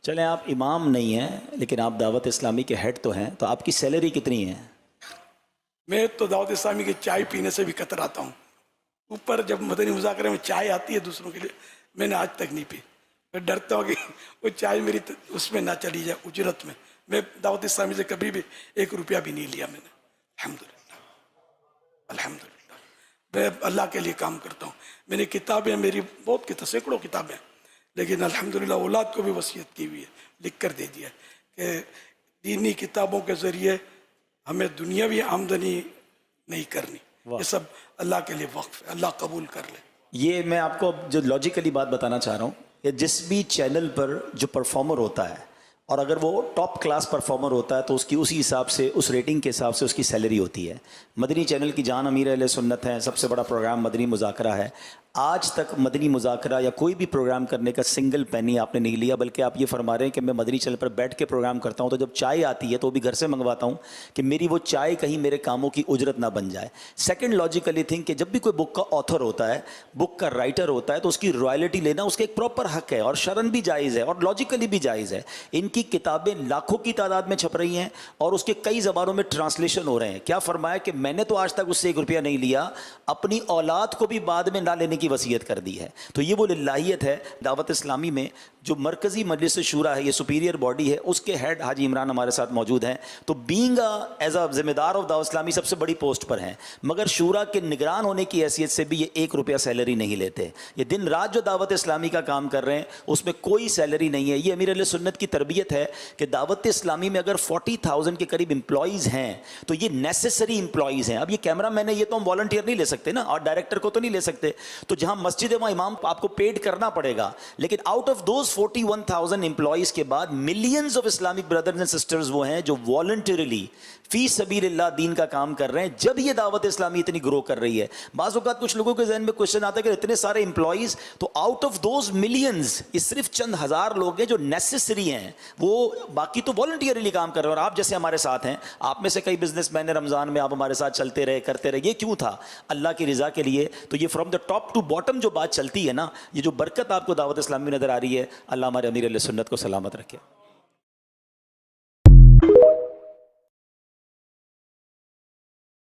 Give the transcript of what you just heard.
چلیں آپ امام نہیں ہیں لیکن آپ دعوت اسلامی کے ہیڈ تو ہیں، تو آپ کی سیلری کتنی ہے؟ میں تو دعوت اسلامی کی چائے پینے سے بھی کتراتا ہوں. اوپر جب مدنی مذاکرے میں چائے آتی ہے دوسروں کے لیے، میں نے آج تک نہیں پی. میں ڈرتا ہوں کہ وہ چائے میری اس میں نہ چلی جائے اجرت میں. میں دعوت اسلامی سے کبھی بھی 1 روپیہ بھی نہیں لیا میں نے. الحمدللہ الحمدللہ. میں اللہ کے لیے کام کرتا ہوں. میں نے کتابیں میری بہت سینکڑوں کتابیں، لیکن الحمدللہ اولاد کو بھی وصیت کی ہوئی ہے، لکھ کر دے دیا ہے کہ دینی کتابوں کے ذریعے ہمیں دنیاوی آمدنی نہیں کرنی. یہ سب اللہ کے لیے وقف ہے، اللہ قبول کر لے. یہ میں آپ کو جو لاجیکلی بات بتانا چاہ رہا ہوں کہ جس بھی چینل پر جو پرفارمر ہوتا ہے اور اگر وہ ٹاپ کلاس پرفارمر ہوتا ہے تو اس کی اسی حساب سے، اس ریٹنگ کے حساب سے اس کی سیلری ہوتی ہے. مدنی چینل کی جان امیر اہل سنت ہیں، سب سے بڑا پروگرام مدنی مذاکرہ ہے. آج تک مدنی مذاکرہ یا کوئی بھی پروگرام کرنے کا سنگل پینی آپ نے نہیں لیا، بلکہ آپ یہ فرما رہے ہیں کہ میں مدنی چینل پر بیٹھ کے پروگرام کرتا ہوں تو جب چائے آتی ہے تو وہ بھی گھر سے منگواتا ہوں کہ میری وہ چائے کہیں میرے کاموں کی اجرت نہ بن جائے. سیکنڈ لاجیکلی تھنک کہ جب بھی کوئی بک کا آتھر ہوتا ہے، بک کا رائٹر ہوتا ہے، تو اس کی رائلٹی لینا اس کا ایک پراپر حق ہے اور شرعن بھی جائز ہے اور لاجیکلی بھی جائز ہے. ان کی کتابیں لاکھوں کی تعداد میں چھپ رہی ہیں اور اس کے کئی زبانوں میں ٹرانسلیشن ہو رہے ہیں. کیا فرمایا کہ میں نے تو آج تک اس سے 1 روپیہ نہیں لیا، اپنی اولاد کو بھی بعد میں نہ لینے کی وصیت کر دی ہے. تو یہ وہ للہیت ہے دعوت اسلامی میں. جو مرکزی مجلس شورا ہے، یہ سپیریئر باڈی ہے، اس کے ہیڈ حاجی عمران ہمارے ساتھ موجود ہیں. تو بینگ ایز اے ذمہ دار آف دعوت اسلامی سب سے بڑی پوسٹ پر ہیں، مگر شورا کے نگران ہونے کی حیثیت سے بھی یہ 1 روپیہ سیلری نہیں لیتے. یہ دن رات جو دعوت اسلامی کا کام کر رہے ہیں اس میں کوئی سیلری نہیں ہے. یہ امیر اہل سنت کی تربیت ہے کہ دعوت اسلامی میں اگر 40,000 کے قریب امپلائیز ہیں تو یہ نیسسری امپلائیز ہیں. اب یہ کیمرہ مین ہے، یہ تو ہم والنٹیئر نہیں لے سکتے نا، اور ڈائریکٹر کو تو نہیں لے سکتے. تو جہاں مسجد ہے وہاں امام آپ کو پیڈ کرنا پڑے گا. لیکن آؤٹ آف دوز 41,000 امپلائیز کے بعد millions of Islamic brothers and sisters وہ ہیں جو والنٹیرلی فی سبیل اللہ دین کا کام کر رہے ہیں. جب یہ دعوت اسلامی اتنی گرو کر رہی ہے، بعض اوقات کچھ لوگوں کے ذہن میں کوشچن آتا ہے کہ اتنے سارے امپلائیز، تو آؤٹ آف دوز ملینز یہ صرف چند ہزار لوگ ہیں جو نیسسری ہیں، وہ باقی تو والنٹیرلی کام کر رہے ہیں. اور آپ جیسے ہمارے ساتھ ہیں، آپ میں سے کئی بزنس مین رمضان میں آپ ہمارے ساتھ چلتے رہے، کرتے رہے. یہ کیوں تھا؟ اللہ کی رضا کے لیے. تو یہ from the top to bottom جو بات چلتی ہے نا، یہ جو برکت آپ کو دعوت اسلامی میں نظر آ رہی ہے، اللہ ہمارے امیر علیہ سنت کو سلامت رکھے.